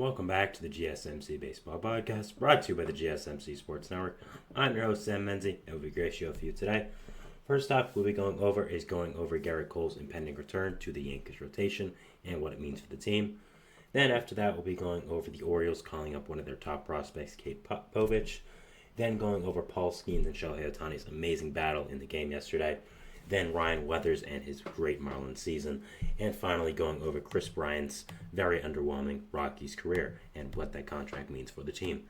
welcome back to the GSMC Baseball Podcast, brought to you by the GSMC Sports Network. I'm your host, Sam Menzie. It will be a great show for you today. First up, we'll be going over Gerrit Cole's impending return to the Yankees rotation and what it means for the team. Then after that, we'll be going over the Orioles calling up one of their top prospects, Kate Povich. Then going over Paul Skeens and Shohei Ohtani's amazing battle in the game yesterday. Then Ryan Weathers and his great Marlins season. And finally going over Chris Bryant's very underwhelming Rockies career and what that contract means for the team.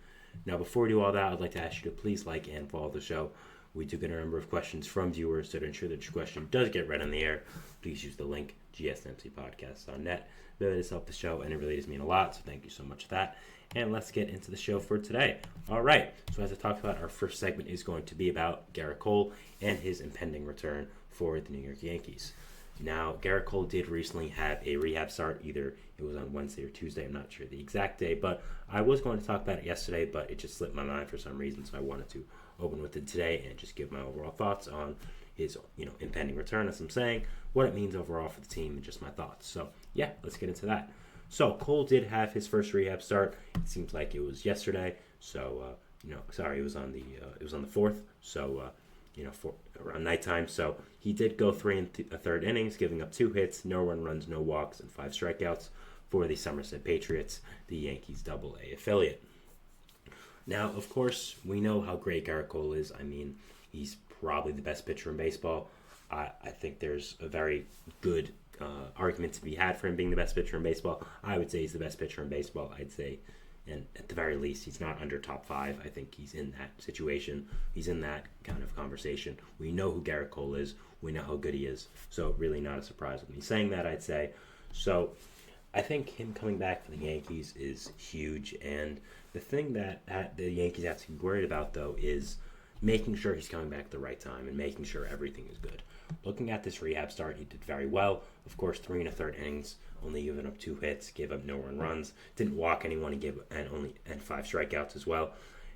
Now, before we do all that, I'd like to ask you to please like and follow the show. We do get a number of questions from viewers, so to ensure that your question does get read on the air, please use the link gsmcpodcast.net. It really does help the show, and it really does mean a lot, so thank you so much for that. And let's get into the show for today. All right, so as I talked about, our first segment is going to be about Gerrit Cole and his impending return for the New York Yankees. Now, Gerrit Cole did recently have a rehab start. Either it was on Wednesday or Tuesday. I'm not sure the exact day, but I was going to talk about it yesterday, but it just slipped my mind for some reason, so I wanted to open with it today and just give my overall thoughts on his impending return, as I'm saying, what it means overall for the team, and just my thoughts. So, yeah, let's get into that. So, Cole did have his first rehab start. It seems like it was yesterday. So, it was on the 4th. So, for around nighttime. So he did go 3 1/3 innings, giving up 2 hits, no run runs, no walks, and 5 strikeouts for the Somerset Patriots, the Yankees AA affiliate. Now, of course, we know how great Gerrit Cole is. I mean, he's probably the best pitcher in baseball. I think there's a very good argument to be had for him being the best pitcher in baseball. I would say he's the best pitcher in baseball. I'd say, and at the very least, he's not under top 5. I think he's in that situation. He's in that kind of conversation. We know who Gerrit Cole is. We know how good he is. So really not a surprise with me saying that, I'd say. So I think him coming back for the Yankees is huge. And the thing that the Yankees have to be worried about, though, is making sure he's coming back at the right time and making sure everything is good. Looking at this rehab start, he did very well. Of course, 3 1/3 innings, only giving up 2 hits, gave up no run runs, didn't walk anyone, and 5 strikeouts as well.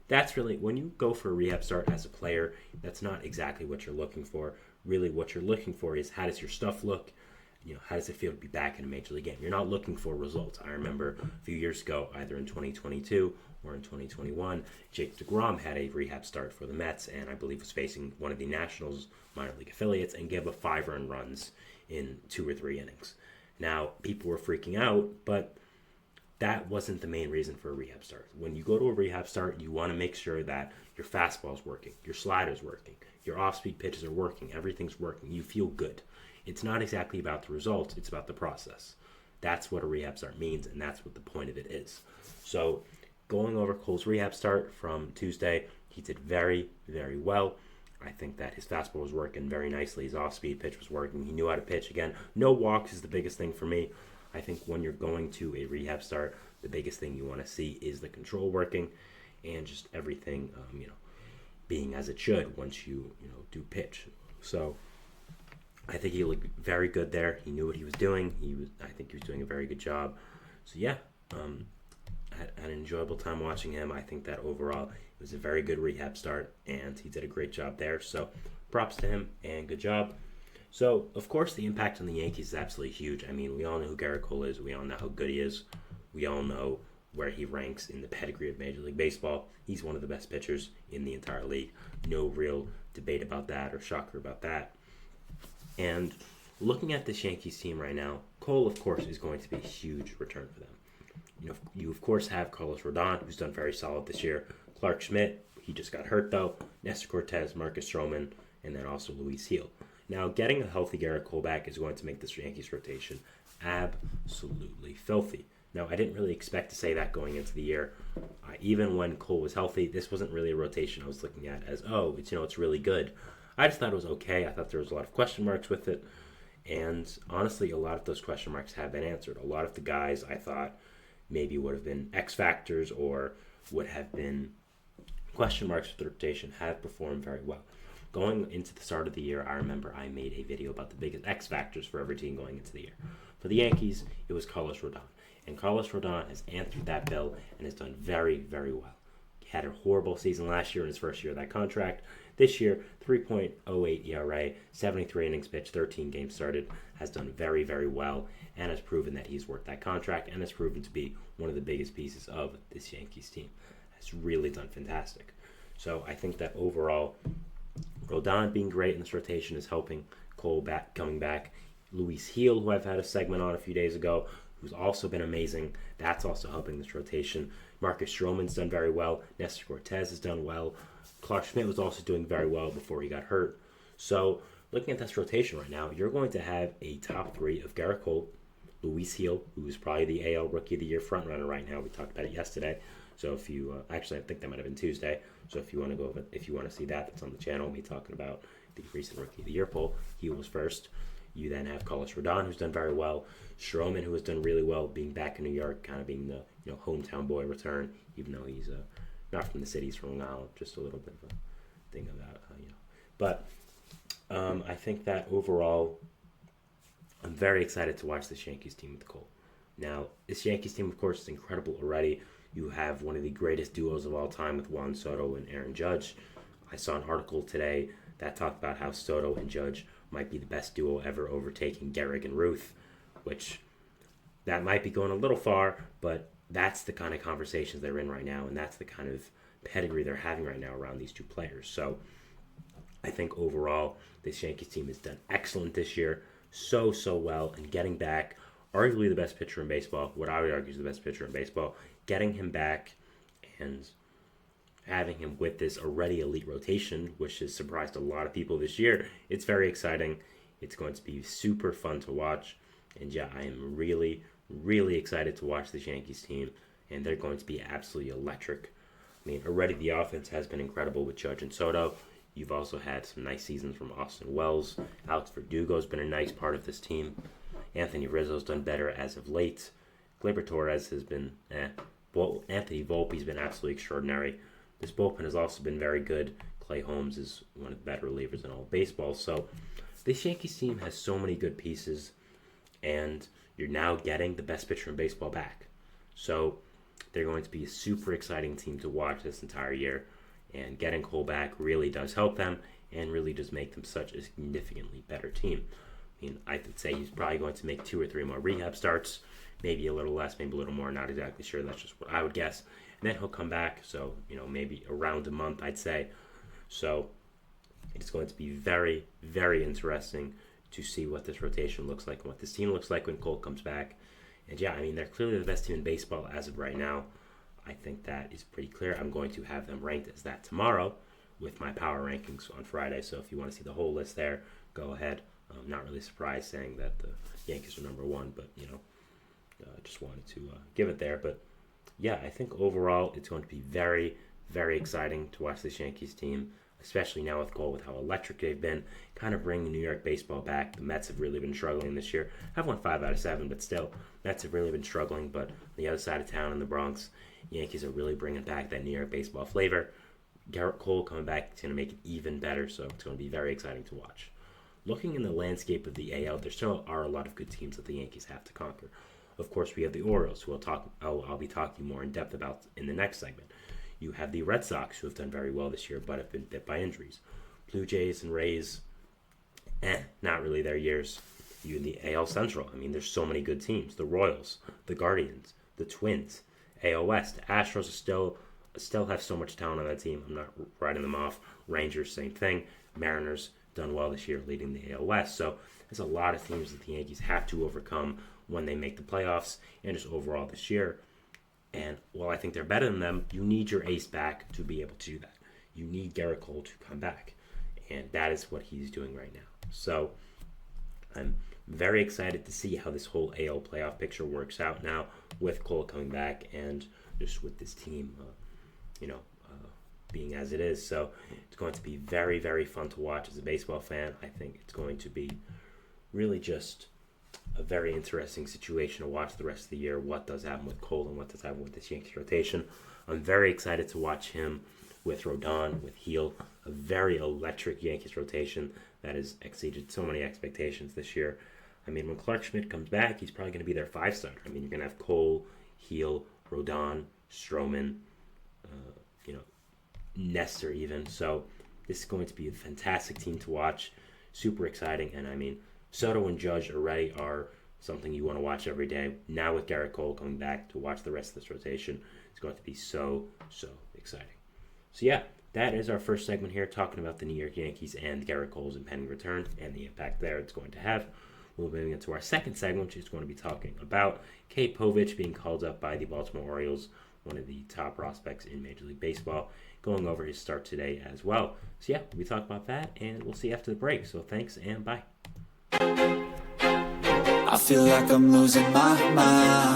That's really, when you go for a rehab start as a player, that's not exactly what you're looking for. Really, what you're looking for is, how does your stuff look? How does it feel to be back in a major league game? You're not looking for results. I remember a few years ago, either in 2022 or in 2021, Jake DeGrom had a rehab start for the Mets, and I believe was facing one of the Nationals minor league affiliates, and gave up 5 earned runs in 2 or 3 innings. Now, people were freaking out, but that wasn't the main reason for a rehab start. When you go to a rehab start, you want to make sure that your fastball's working, your slider's working, your off-speed pitches are working, everything's working. You feel good. It's not exactly about the results, it's about the process. That's what a rehab start means, and that's what the point of it is. So, going over Cole's rehab start from Tuesday, he did very, very well. I think that his fastball was working very nicely. His off-speed pitch was working. He knew how to pitch again. No walks is the biggest thing for me. I think when you're going to a rehab start, the biggest thing you want to see is the control working and just everything, being as it should once you do pitch. So I think he looked very good there. He knew what he was doing. I think he was doing a very good job. So yeah, I had an enjoyable time watching him. I think that overall it was a very good rehab start, and he did a great job there. So props to him, and good job. So, of course, the impact on the Yankees is absolutely huge. I mean, we all know who Gerrit Cole is. We all know how good he is. We all know where he ranks in the pedigree of Major League Baseball. He's one of the best pitchers in the entire league. No real debate about that or shocker about that. And looking at this Yankees team right now, Cole, of course, is going to be a huge return for them. You of course have Carlos Rodon, who's done very solid this year. Clark Schmidt, he just got hurt though. Nestor Cortez, Marcus Stroman, and then also Luis Gil. Now, getting a healthy Gerrit Cole back is going to make this Yankees rotation absolutely filthy. Now, I didn't really expect to say that going into the year. Even when Cole was healthy, this wasn't really a rotation I was looking at as, it's really good. I just thought it was okay. I thought there was a lot of question marks with it. And honestly, a lot of those question marks have been answered. A lot of the guys I thought maybe would have been X factors or would have been question marks for the rotation have performed very well. Going into the start of the year, I remember I made a video about the biggest X factors for every team going into the year. For the Yankees, it was Carlos Rodon. And Carlos Rodon has answered that bill and has done very, very well. He had a horrible season last year in his first year of that contract. This year, 3.08 ERA, 73 innings pitched, 13 games started, has done very, very well, and has proven that he's worth that contract, and has proven to be one of the biggest pieces of this Yankees team. Has really done fantastic. So I think that overall, Rodon being great in this rotation is helping. Cole coming back. Luis Gil, who I've had a segment on a few days ago, who's also been amazing. That's also helping this rotation. Marcus Stroman's done very well. Nestor Cortez has done well. Clark Schmidt was also doing very well before he got hurt. So looking at this rotation right now, you're going to have a top three of Gerrit Cole, Luis Gil, who's probably the AL Rookie of the Year frontrunner right now. We talked about it yesterday. So if you actually, I think that might have been Tuesday. So if you want to see that, that's on the channel. Me talking about the recent Rookie of the Year poll. He was first. You then have Carlos Rodon, who's done very well. Stroman, who has done really well, being back in New York, kind of being the hometown boy return, even though he's not from the city, he's from Long Island. Just a little bit of a thing about But I think that overall, I'm very excited to watch this Yankees team with Cole. Now, this Yankees team, of course, is incredible already. You have one of the greatest duos of all time with Juan Soto and Aaron Judge. I saw an article today that talked about how Soto and Judge might be the best duo ever, overtaking Gehrig and Ruth, which that might be going a little far, but that's the kind of conversations they're in right now, and that's the kind of pedigree they're having right now around these two players. So I think overall, this Yankees team has done excellent this year, so well, and getting back arguably the best pitcher in baseball, what I would argue is the best pitcher in baseball, getting him back and having him with this already elite rotation, which has surprised a lot of people this year. It's very exciting. It's going to be super fun to watch. And yeah, I am really, really excited to watch this Yankees team. And they're going to be absolutely electric. I mean, already the offense has been incredible with Judge and Soto. You've also had some nice seasons from Austin Wells. Alex Verdugo's been a nice part of this team. Anthony Rizzo's done better as of late. Gleyber Torres has been Well, Anthony Volpe's been absolutely extraordinary. This bullpen has also been very good. Clay Holmes is one of the better relievers in all of baseball. So this Yankees team has so many good pieces, and you're now getting the best pitcher in baseball back. So they're going to be a super exciting team to watch this entire year, and getting Cole back really does help them and really does make them such a significantly better team. I mean, I would say he's probably going to make 2 or 3 more rehab starts, maybe a little less, maybe a little more, not exactly sure. That's just what I would guess. And then he'll come back, so, maybe around a month, I'd say. So it's going to be very, very interesting to see what this rotation looks like and what this team looks like when Cole comes back. And yeah, I mean, they're clearly the best team in baseball as of right now. I think that is pretty clear. I'm going to have them ranked as that tomorrow with my power rankings on Friday. So if you want to see the whole list there, go ahead. I'm not really surprised saying that the Yankees are number 1, but, just wanted to give it there. But yeah, I think overall it's going to be very, very exciting to watch this Yankees team, especially now with Cole, with how electric they've been, kind of bringing New York baseball back. The Mets have really been struggling this year. I've won 5 out of 7, but still, Mets have really been struggling. But on the other side of town in the Bronx, Yankees are really bringing back that New York baseball flavor. Gerrit Cole coming back is going to make it even better, so it's going to be very exciting to watch. Looking in the landscape of the AL, there still are a lot of good teams that the Yankees have to conquer. Of course, we have the Orioles, who I'll be talking more in depth about in the next segment. You have the Red Sox, who have done very well this year, but have been bit by injuries. Blue Jays and Rays, not really their years. You in the AL Central, I mean, there's so many good teams. The Royals, the Guardians, the Twins, AL West. Astros are still have so much talent on that team. I'm not writing them off. Rangers, same thing. Mariners, done well this year, leading the AL West. So there's a lot of teams that the Yankees have to overcome when they make the playoffs and just overall this year. And while I think they're better than them, you need your ace back to be able to do that. You need Gerrit Cole to come back. And that is what he's doing right now. So I'm very excited to see how this whole AL playoff picture works out now with Cole coming back and just with this team, being as it is. So it's going to be very, very fun to watch as a baseball fan. I think it's going to be really just a very interesting situation to watch the rest of the year. What does happen with Cole and what does happen with this Yankees rotation? I'm very excited to watch him with Rodon, with Gil, a very electric Yankees rotation that has exceeded so many expectations this year. I mean, when Clark Schmidt comes back, he's probably going to be their 5-starter. I mean, you're going to have Cole, Gil, Rodon, Stroman, Nestor even. So this is going to be a fantastic team to watch. Super exciting. And I mean, Soto and Judge already are something you want to watch every day. Now with Gerrit Cole coming back to watch the rest of this rotation, it's going to be so exciting. So yeah, that is our first segment here, talking about the New York Yankees and Gerrit Cole's impending return and the impact there it's going to have. We'll be moving into our second segment, which is going to be talking about Kate Povich being called up by the Baltimore Orioles, one of the top prospects in Major League Baseball, going over his start today as well. So yeah, we'll talk about that, and we'll see you after the break. So thanks, and bye. I feel like I'm losing my mind.